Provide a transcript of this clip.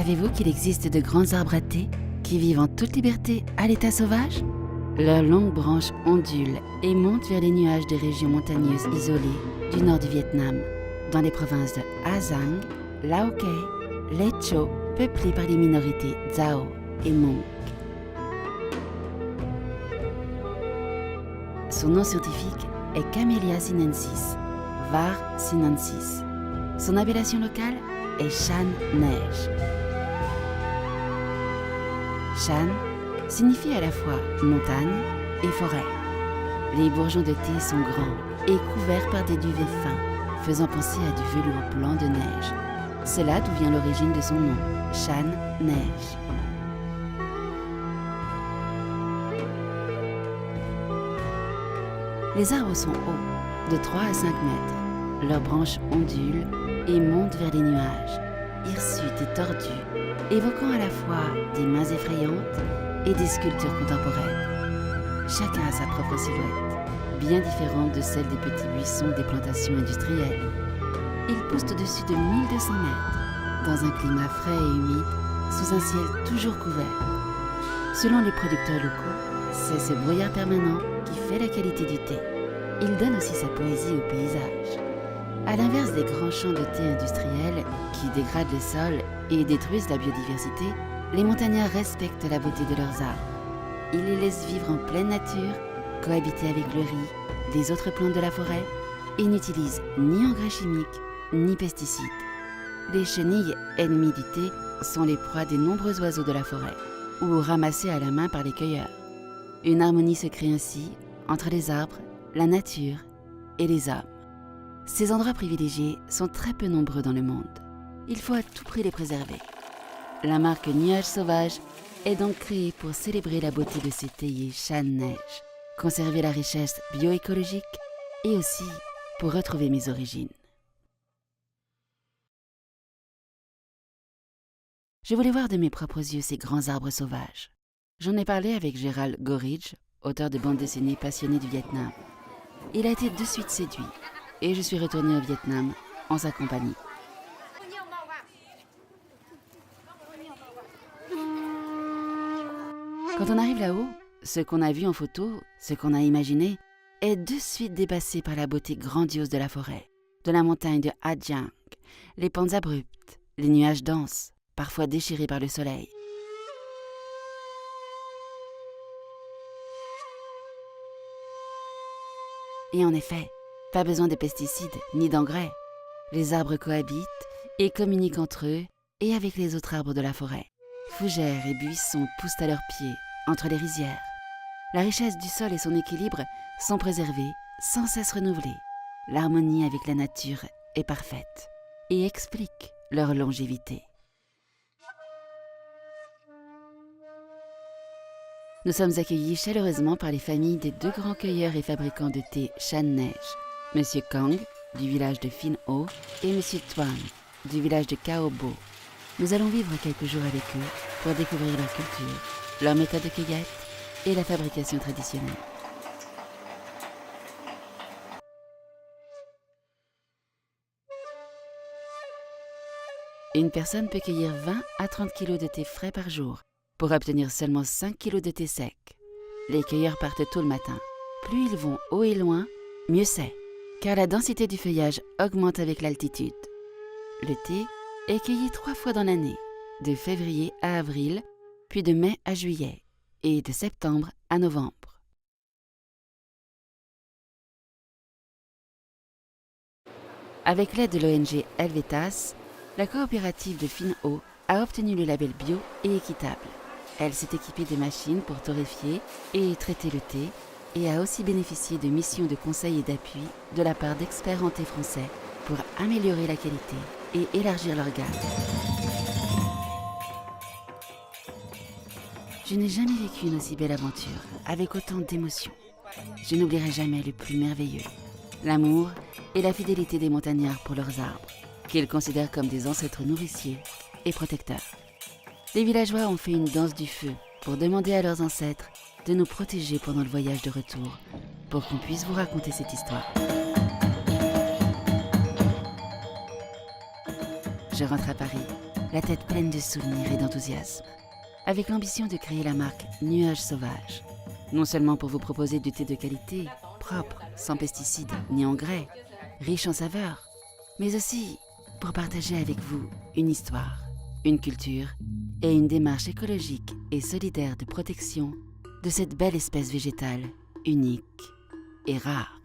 Savez-vous qu'il existe de grands arbres à thé qui vivent en toute liberté à l'état sauvage? Leurs longues branches ondulent et montent vers les nuages des régions montagneuses isolées du nord du Vietnam, dans les provinces de Ha Giang, Lao Cai, Lai Châu, peuplées par les minorités Dao et Hmong. Son nom scientifique est Camellia sinensis, var. sinensis. Son appellation locale est Shan Neige. Shan signifie à la fois montagne et forêt. Les bourgeons de thé sont grands et couverts par des duvets fins, faisant penser à du velours blanc de neige. C'est là d'où vient l'origine de son nom, Shan Neige. Les arbres sont hauts, de 3 à 5 mètres. Leurs branches ondulent et montent vers les nuages, hirsutes et tordus, évoquant à la fois des mains effrayantes et des sculptures contemporaines. Chacun a sa propre silhouette, bien différente de celle des petits buissons des plantations industrielles. Ils poussent au-dessus de 1200 mètres, dans un climat frais et humide, sous un ciel toujours couvert. Selon les producteurs locaux, c'est ce brouillard permanent qui fait la qualité du thé. Il donne aussi sa poésie au paysage. À l'inverse des grands champs de thé industriels qui dégradent les sols et détruisent la biodiversité, les montagnards respectent la beauté de leurs arbres. Ils les laissent vivre en pleine nature, cohabiter avec le riz, les autres plantes de la forêt, et n'utilisent ni engrais chimiques, ni pesticides. Les chenilles, ennemies du thé, sont les proies des nombreux oiseaux de la forêt, ou ramassées à la main par les cueilleurs. Une harmonie se crée ainsi entre les arbres, la nature et les hommes. Ces endroits privilégiés sont très peu nombreux dans le monde. Il faut à tout prix les préserver. La marque Nuages Sauvages est donc créée pour célébrer la beauté de ces théiers Shan Neige, conserver la richesse bioécologique et aussi pour retrouver mes origines. Je voulais voir de mes propres yeux ces grands arbres sauvages. J'en ai parlé avec Gérald Gorridge, auteur de bande dessinée passionné du Vietnam. Il a été de suite séduit et je suis retournée au Vietnam en sa compagnie. Quand on arrive là-haut, ce qu'on a vu en photo, ce qu'on a imaginé, est de suite dépassé par la beauté grandiose de la forêt, de la montagne de Ha Giang, les pentes abruptes, les nuages denses, parfois déchirés par le soleil. Et en effet, pas besoin de pesticides ni d'engrais. Les arbres cohabitent et communiquent entre eux et avec les autres arbres de la forêt. Fougères et buissons poussent à leurs pieds, entre les rizières. La richesse du sol et son équilibre sont préservés, sans cesse renouvelés. L'harmonie avec la nature est parfaite et explique leur longévité. Nous sommes accueillis chaleureusement par les familles des 2 grands cueilleurs et fabricants de thé Shan Neige, M. Kang, du village de Phin Ho, et M. Tuan, du village de Cao Bo. Nous allons vivre quelques jours avec eux pour découvrir leur culture, leur méthode de cueillette et la fabrication traditionnelle. Une personne peut cueillir 20 à 30 kg de thé frais par jour, pour obtenir seulement 5 kg de thé sec. Les cueilleurs partent tôt le matin. Plus ils vont haut et loin, mieux c'est, car la densité du feuillage augmente avec l'altitude. Le thé est cueilli 3 fois dans l'année, de février à avril, puis de mai à juillet, et de septembre à novembre. Avec l'aide de l'ONG Helvetas, la coopérative de Phin Ho a obtenu le label bio et équitable. Elle s'est équipée de machines pour torréfier et traiter le thé et a aussi bénéficié de missions de conseil et d'appui de la part d'experts en thé français pour améliorer la qualité et élargir leur gamme. Je n'ai jamais vécu une aussi belle aventure, avec autant d'émotions. Je n'oublierai jamais le plus merveilleux, l'amour et la fidélité des montagnards pour leurs arbres, qu'ils considèrent comme des ancêtres nourriciers et protecteurs. Les villageois ont fait une danse du feu pour demander à leurs ancêtres de nous protéger pendant le voyage de retour, pour qu'on puisse vous raconter cette histoire. Je rentre à Paris la tête pleine de souvenirs et d'enthousiasme, avec l'ambition de créer la marque Nuages Sauvages. Non seulement pour vous proposer du thé de qualité, propre, sans pesticides ni engrais, riche en saveurs, mais aussi pour partager avec vous une histoire, une culture et une démarche écologique et solidaire de protection de cette belle espèce végétale unique et rare.